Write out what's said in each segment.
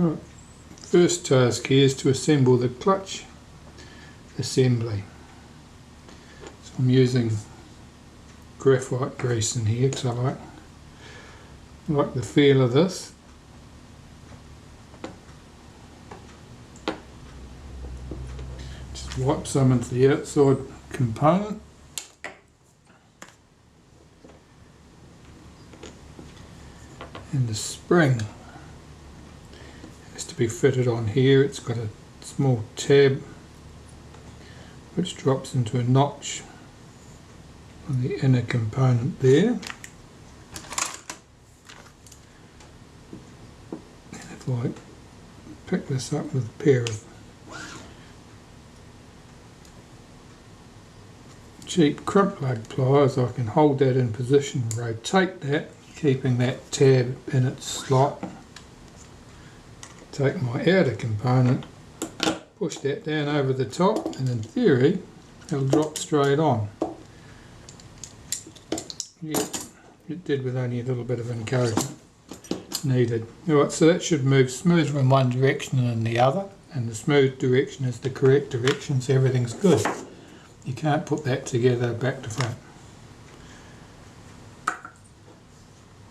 Right. First task here is to assemble the clutch assembly. So I'm using graphite grease in here because I like the feel of this. Just wipe some into the outside component. And the spring has to be fitted on here. It's got a small tab which drops into a notch on the inner component there. And if I pick this up with a pair of cheap crimp plug pliers, I can hold that in position and rotate that, keeping that tab in its slot. Take my outer component, push that down over the top, and in theory it'll drop straight on. Yeah, it did with only a little bit of encouragement needed. Alright, so that should move smoother in one direction than in the other, and the smooth direction is the correct direction, so everything's good. You can't put that together back to front.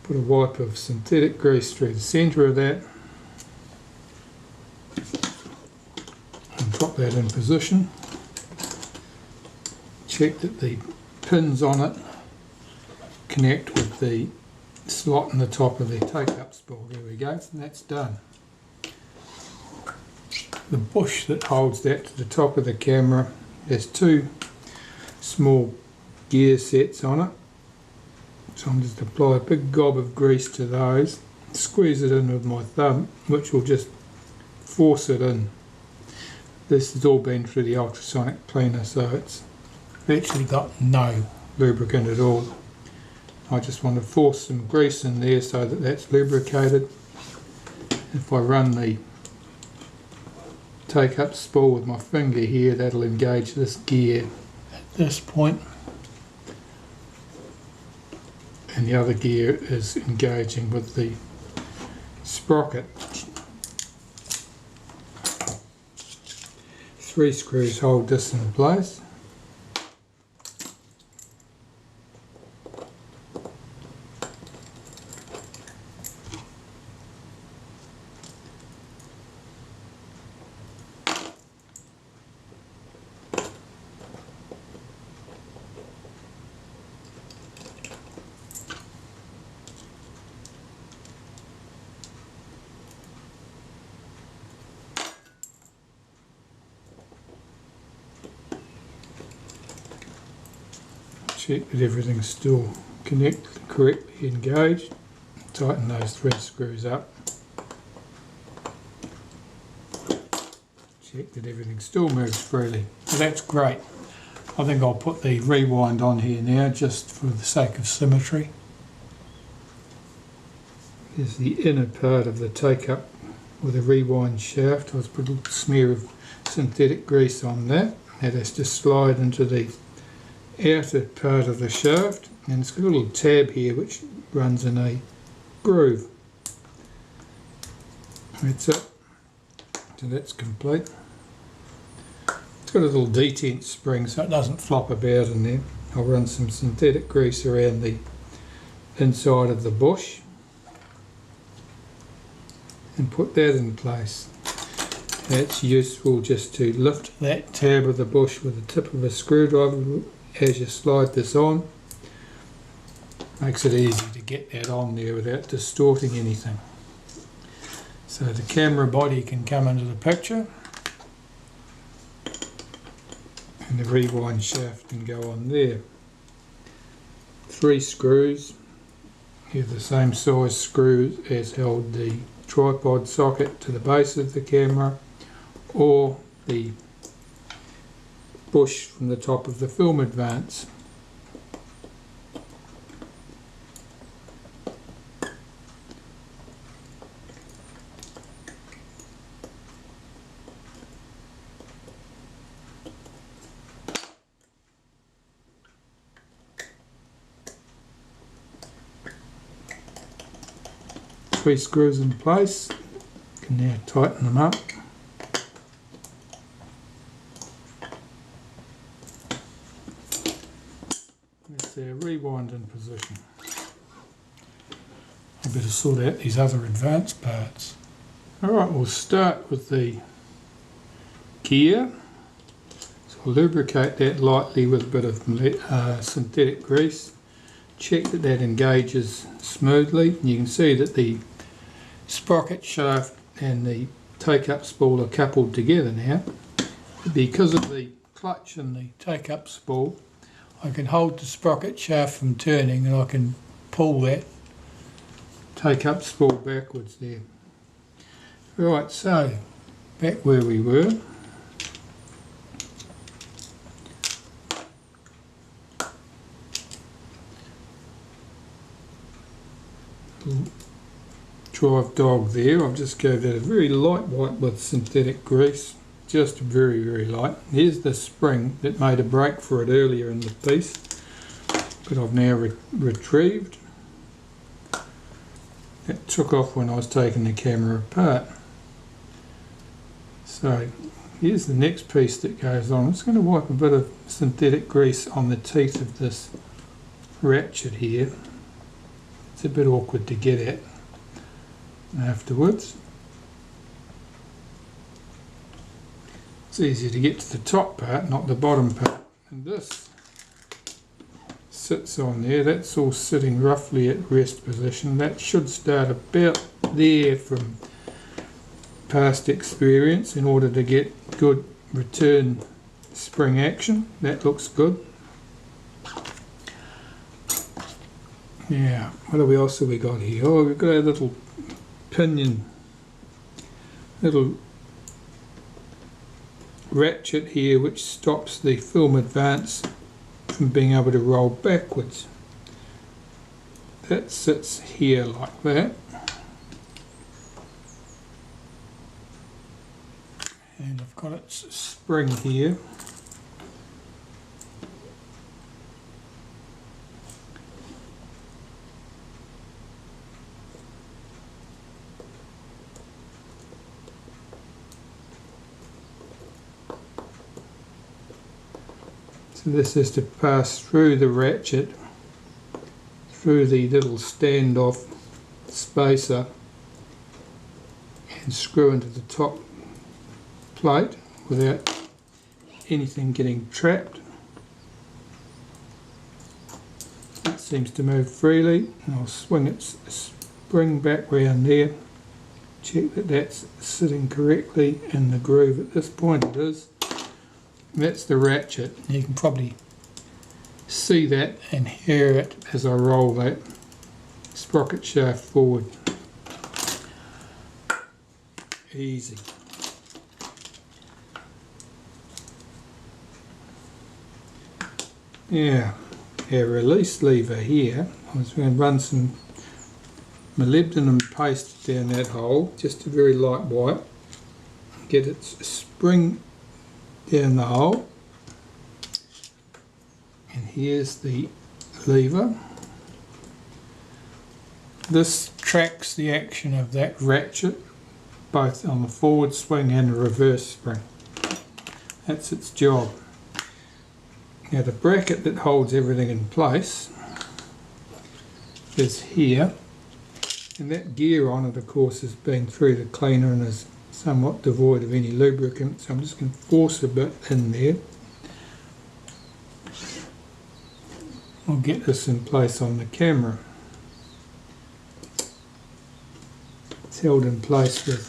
Put a wipe of synthetic grease through the centre of that and drop that in position. Check that the pins on it connect with the slot in the top of the take-up spool. There we go, and that's done. The bush that holds that to the top of the camera has two small gear sets on it. So I'm just apply a big gob of grease to those, squeeze it in with my thumb, which will just force it in. This has all been through the ultrasonic cleaner, so it's actually got no lubricant at all. I just want to force some grease in there so that that's lubricated. If I run the take-up spool with my finger here, that'll engage this gear at this point. And the other gear is engaging with the sprocket. 3 screws hold this in place. Check that everything's still correctly engaged. Tighten those 3 screws up. Check that everything still moves freely. So that's great. I think I'll put the rewind on here now just for the sake of symmetry. Here's the inner part of the take-up with a rewind shaft. I'll put a little smear of synthetic grease on that. That has to slide into the outer part of the shaft, and it's got a little tab here which runs in a groove. That's it. So that's complete. It's got a little detent spring so it doesn't flop about in there. I'll run some synthetic grease around the inside of the bush and put that in place. That's useful just to lift that tab of the bush with the tip of a screwdriver as you slide this on. Makes it easy to get that on there without distorting anything. So the camera body can come into the picture and the rewind shaft can go on there. 3 screws, here the same size screws as held the tripod socket to the base of the camera, or the bush from the top of the film advance. Three screws in place, Can now tighten them up. That's their rewind in position. I better sort out these other advanced parts. Alright, we'll start with the gear. So I'll lubricate that lightly with a bit of synthetic grease. Check that that engages smoothly. And you can see that the sprocket shaft and the take-up spool are coupled together now. Because of the clutch and the take-up spool, I can hold the sprocket shaft from turning and I can pull that take-up spool backwards there. Right, so back where we were. Drive dog there. I've just gave that a very light wipe with synthetic grease, just very, very light. Here's the spring that made a break for it earlier in the piece, but I've now retrieved. It took off when I was taking the camera apart. So here's the next piece that goes on. I'm just going to wipe a bit of synthetic grease on the teeth of this ratchet here. It's a bit awkward to get at afterwards. It's easier to get to the top part, not the bottom part. And this sits on there. That's all sitting roughly at rest position. That should start about there from past experience in order to get good return spring action. That looks good. Yeah, what else have we got here? Oh, we've got a little pinion, little ratchet here which stops the film advance from being able to roll backwards. That sits here like that. And I've got its spring here. So this is to pass through the ratchet, through the little standoff spacer, and screw into the top plate without anything getting trapped. It seems to move freely, and I'll swing its spring back round there. Check that that's sitting correctly in the groove at this point. It is. That's the ratchet. You can probably see that and hear it as I roll that sprocket shaft forward. Easy. Yeah, our release lever here, I was going to run some molybdenum paste down that hole, just a very light wipe, get its spring down the hole, and here's the lever. This tracks the action of that ratchet both on the forward swing and the reverse spring. That's its job. Now the bracket that holds everything in place is here, and that gear on it of course has been through the cleaner and is somewhat devoid of any lubricant, so I'm just going to force a bit in there. I'll get this in place on the camera. It's held in place with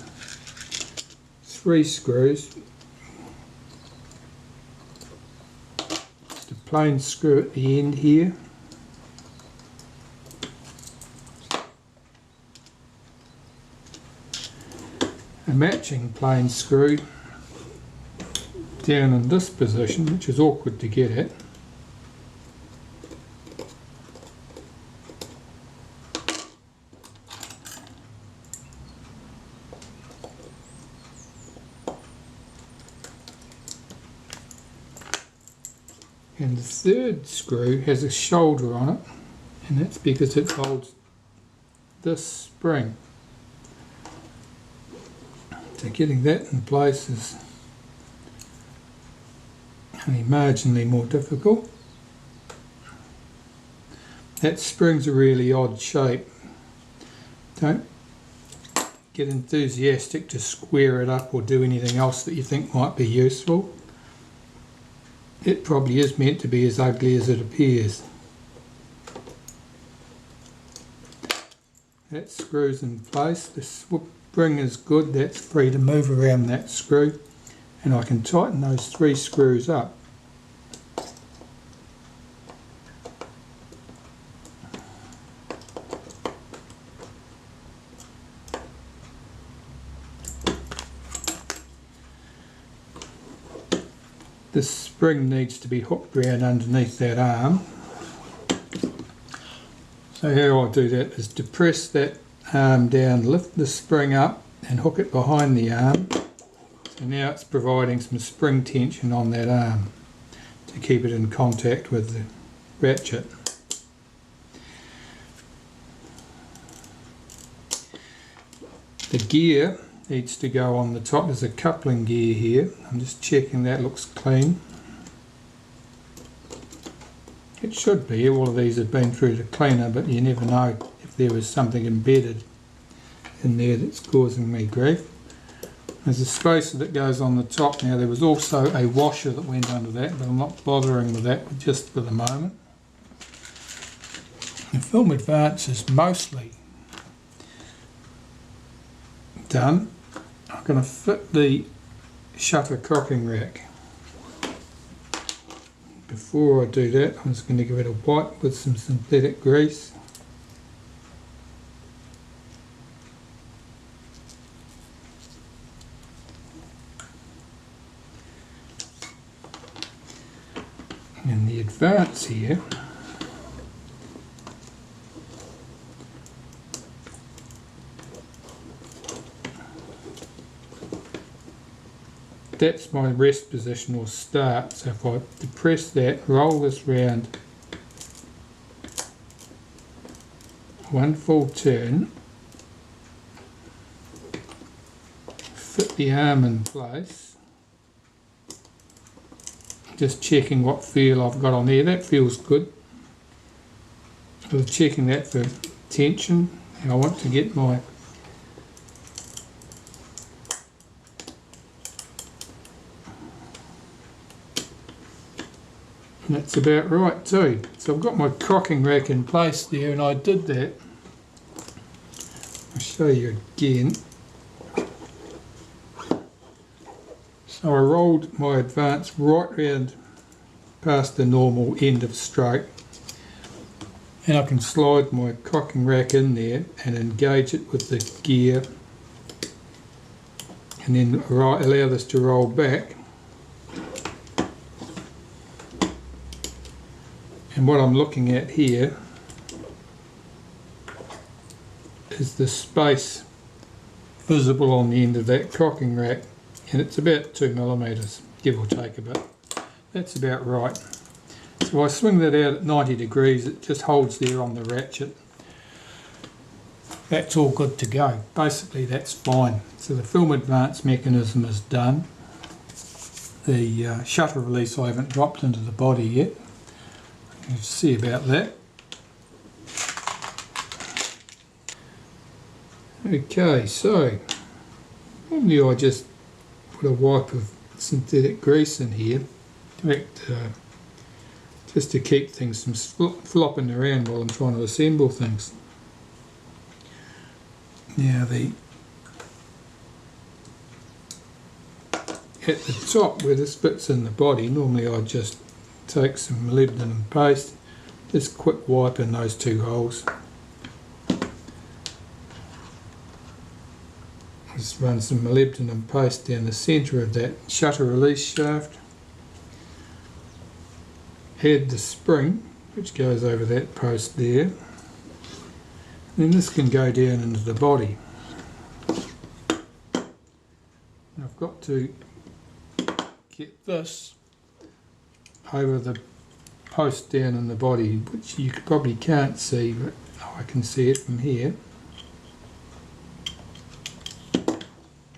3 screws. Just a plain screw at the end here. A matching plain screw down in this position, which is awkward to get at. And the third screw has a shoulder on it, and that's because it holds this spring. So getting that in place is only marginally more difficult. That spring's a really odd shape. Don't get enthusiastic to square it up or do anything else that you think might be useful. It probably is meant to be as ugly as it appears. That screw's in place. The spring is good, that's free to move around that screw, and I can tighten those 3 screws up. This spring needs to be hooked round underneath that arm. So how I do that is depress that arm down, lift the spring up and hook it behind the arm. So now it's providing some spring tension on that arm to keep it in contact with the ratchet. The gear needs to go on the top. There's a coupling gear here. I'm just checking that looks clean. It should be. All of these have been through the cleaner, but you never know if there was something embedded in there that's causing me grief. There's a spacer that goes on the top. Now there was also a washer that went under that, but I'm not bothering with that just for the moment. The film advance is mostly done. I'm going to fit the shutter cocking rack. Before I do that, I'm just going to give it a wipe with some synthetic grease. And the advance here, that's my rest position or start. So if I depress that, roll this round one full turn, fit the arm in place, just checking what feel I've got on there. That feels good. I was checking that for tension, and I want to get my and that's about right too. So I've got my cocking rack in place there, and I did that. I'll show you again. So I rolled my advance right round past the normal end of stroke, and I can slide my cocking rack in there and engage it with the gear, and then allow this to roll back. And what I'm looking at here is the space visible on the end of that cocking rack, and it's about 2mm, give or take a bit. That's about right. So I swing that out at 90 degrees, it just holds there on the ratchet. That's all good to go. Basically that's fine. So the film advance mechanism is done. The shutter release I haven't dropped into the body yet. Let's see about that. Okay, so normally I just put a wipe of synthetic grease in here just to keep things from flopping around while I'm trying to assemble things. Now at the top where this fits in the body, normally I just take some molybdenum paste, just quick wipe in those 2 holes. Just run some molybdenum paste down the centre of that shutter release shaft. Add the spring, which goes over that post there. And then this can go down into the body. And I've got to get this over the post down in the body, which you probably can't see, but I can see it from here.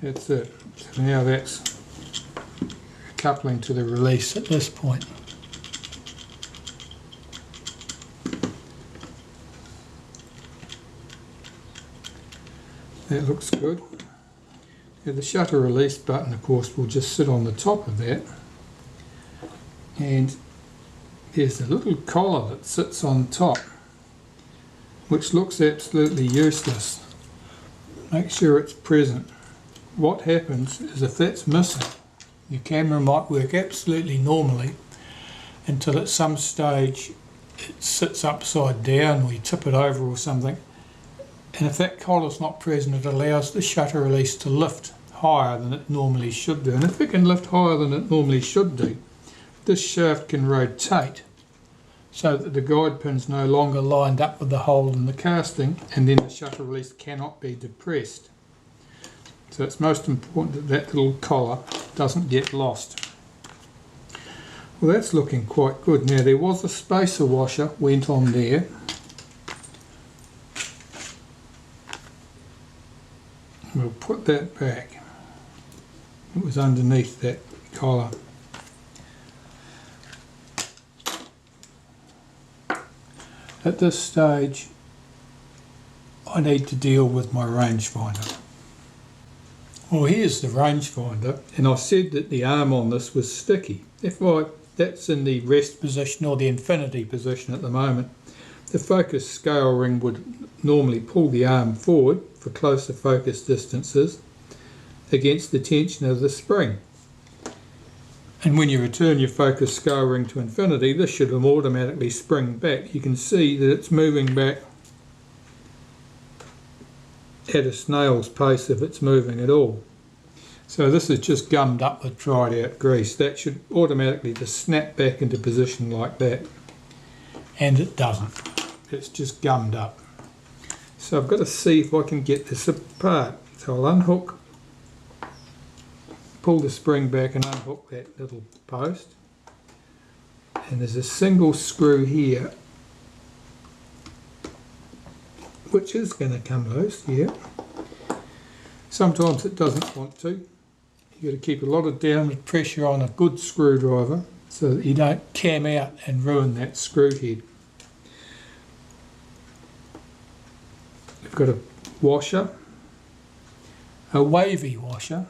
That's it. So now that's coupling to the release at this point. That looks good. Now the shutter release button, of course, will just sit on the top of that, and there's a little collar that sits on top which looks absolutely useless. Make sure it's present. What happens is if that's missing, your camera might work absolutely normally until at some stage it sits upside down or you tip it over or something, and if that collar's not present, it allows the shutter release to lift higher than it normally should do. And if it can lift higher than it normally should do, this shaft can rotate so that the guide pin's no longer lined up with the hole in the casting, and then the shutter release cannot be depressed. So it's most important that that little collar doesn't get lost. Well, that's looking quite good. Now there was a spacer washer went on there. We'll put that back. It was underneath that collar. At this stage, I need to deal with my rangefinder. Well, here's the rangefinder, and I said that the arm on this was sticky. That's in the rest position or the infinity position at the moment. The focus scale ring would normally pull the arm forward for closer focus distances against the tension of the spring. And when you return your focus scale ring to infinity, this should automatically spring back. You can see that it's moving back at a snail's pace if it's moving at all. So this is just gummed up with dried out grease. That should automatically just snap back into position like that. And it doesn't. It's just gummed up. So I've got to see if I can get this apart. So I'll unhook, pull the spring back and unhook that little post. And there's a single screw here which is going to come loose, yeah. Sometimes it doesn't want to. You've got to keep a lot of downward pressure on a good screwdriver so that you don't cam out and ruin that screw head. You've got a washer, a wavy washer,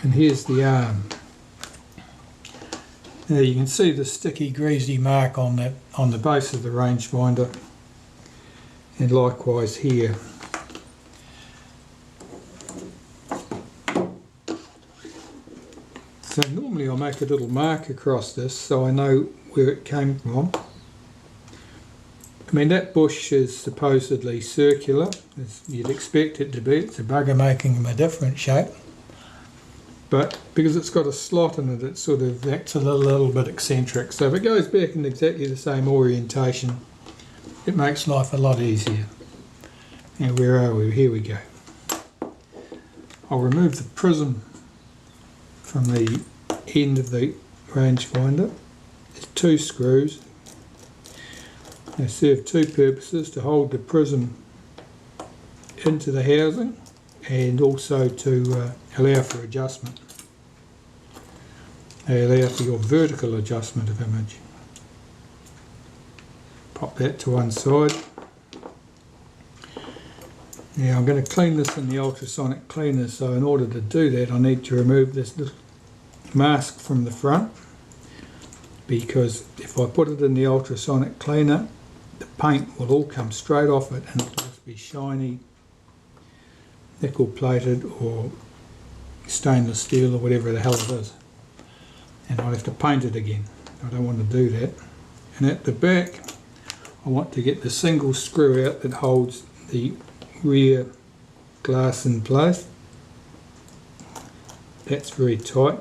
and here's the arm. Now you can see the sticky greasy mark on the base of the rangefinder, and likewise here. So normally I make a little mark across this so I know where it came from. I mean, that bush is supposedly circular, as you'd expect it to be. It's a bugger making them a different shape. But because it's got a slot in it, it sort of acts a little bit eccentric. So if it goes back in exactly the same orientation, it makes life a lot easier. Now where are we? Here we go. I'll remove the prism from the end of the rangefinder. There's two screws. They serve two purposes: to hold the prism into the housing and also to allow for adjustment. They allow for your vertical adjustment of image. Pop that to one side. Now I'm going to clean this in the ultrasonic cleaner, so in order to do that I need to remove this little mask from the front, because if I put it in the ultrasonic cleaner, the paint will all come straight off it and it'll just be shiny, nickel plated or stainless steel or whatever the hell it is, and I'll have to paint it again. I don't want to do that. And at the back I want to get the single screw out that holds the rear glass in place. That's very tight.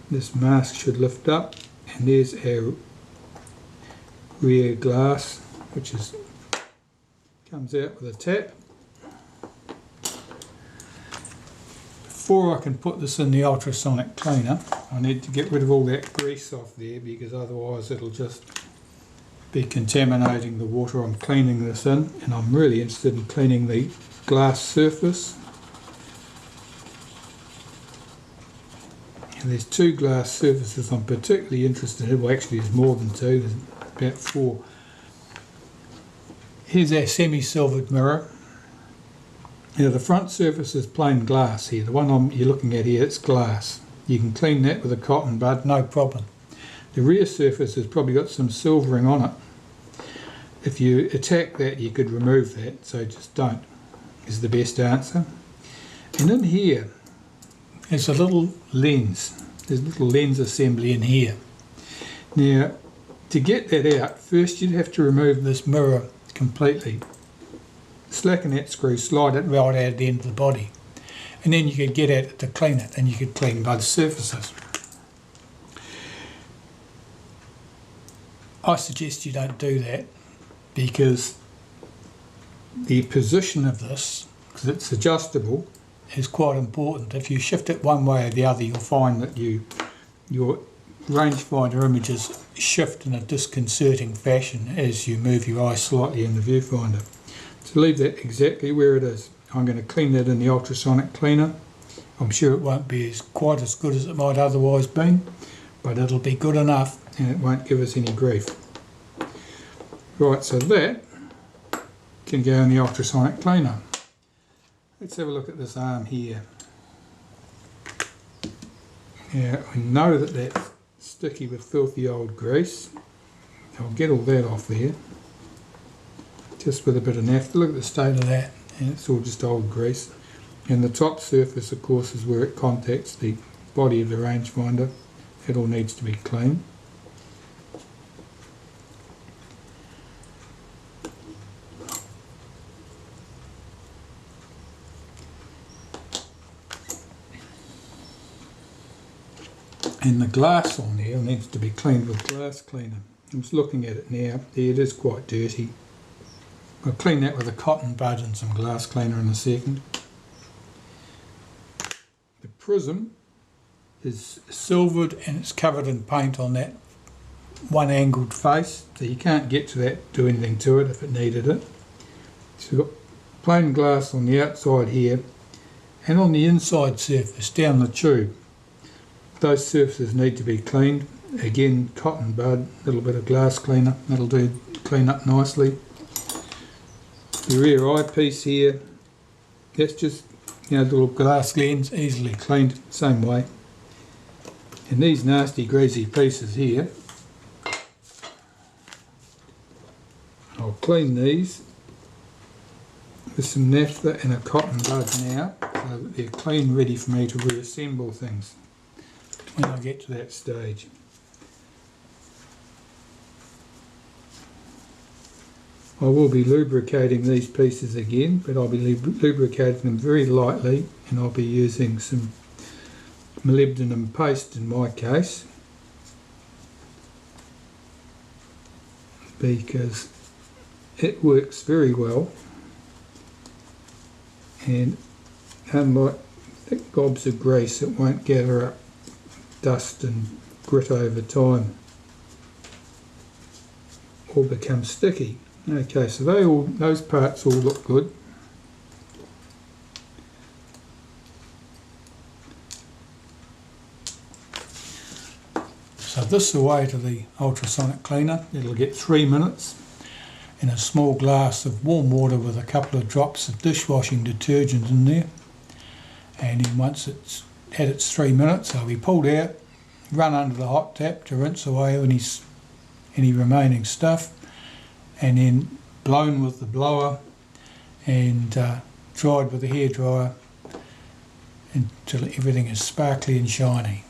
This mask should lift up, and there's our rear glass, which comes out with a tap. Before I can put this in the ultrasonic cleaner, I need to get rid of all that grease off there, because otherwise it'll just be contaminating the water I'm cleaning this in, and I'm really interested in cleaning the glass surface. And there's two glass surfaces I'm particularly interested in. Well, actually there's more than two, there's about four. Here's our semi-silvered mirror. Now the front surface is plain glass here. The one you're looking at here, it's glass. You can clean that with a cotton bud, no problem. The rear surface has probably got some silvering on it. If you attack that, you could remove that, so just don't, is the best answer. And in here, there's a little lens. There's a little lens assembly in here. Now, to get that out, first you'd have to remove this mirror completely. Slacken that screw, slide it right out the end of the body, and then you could get at it to clean it, and you could clean both surfaces. I suggest you don't do that because the position of this, because it's adjustable, is quite important. If you shift it one way or the other, you'll find that your rangefinder images shift in a disconcerting fashion as you move your eye slightly in the viewfinder. So leave that exactly where it is. I'm going to clean that in the ultrasonic cleaner. I'm sure it won't be quite as good as it might otherwise be, but it'll be good enough and it won't give us any grief. Right, so that can go in the ultrasonic cleaner. Let's have a look at this arm here. Now, I know that that's sticky with filthy old grease. I'll get all that off there. Just with a bit of naphtha. Look at the state of that. And it's all just old grease. And the top surface, of course, is where it contacts the body of the rangefinder. It all needs to be cleaned. And the glass on there needs to be cleaned with glass cleaner. I'm just looking at it now. There, it is quite dirty. I'll clean that with a cotton bud and some glass cleaner in a second. The prism is silvered and it's covered in paint on that one angled face, so you can't get to that, do anything to it if it needed it. So we've got plain glass on the outside here, and on the inside surface down the tube. Those surfaces need to be cleaned. Again, cotton bud, a little bit of glass cleaner, that'll do clean up nicely. The rear eyepiece here, that's just, you know, little glass lens, easily cleaned, same way. And these nasty greasy pieces here, I'll clean these with some naphtha and a cotton bud now, so that they're clean, ready for me to reassemble things when I get to that stage. I will be lubricating these pieces again, but I'll be lubricating them very lightly, and I'll be using some molybdenum paste in my case, because it works very well, and unlike thick gobs of grease, it won't gather up dust and grit over time or become sticky. Okay, so those parts all look good. So this is away to the ultrasonic cleaner. It'll get 3 minutes in a small glass of warm water with a couple of drops of dishwashing detergent in there. And then once it's had its 3 minutes, it'll be pulled out, run under the hot tap to rinse away any remaining stuff, and then blown with the blower and dried with the hairdryer until everything is sparkly and shiny.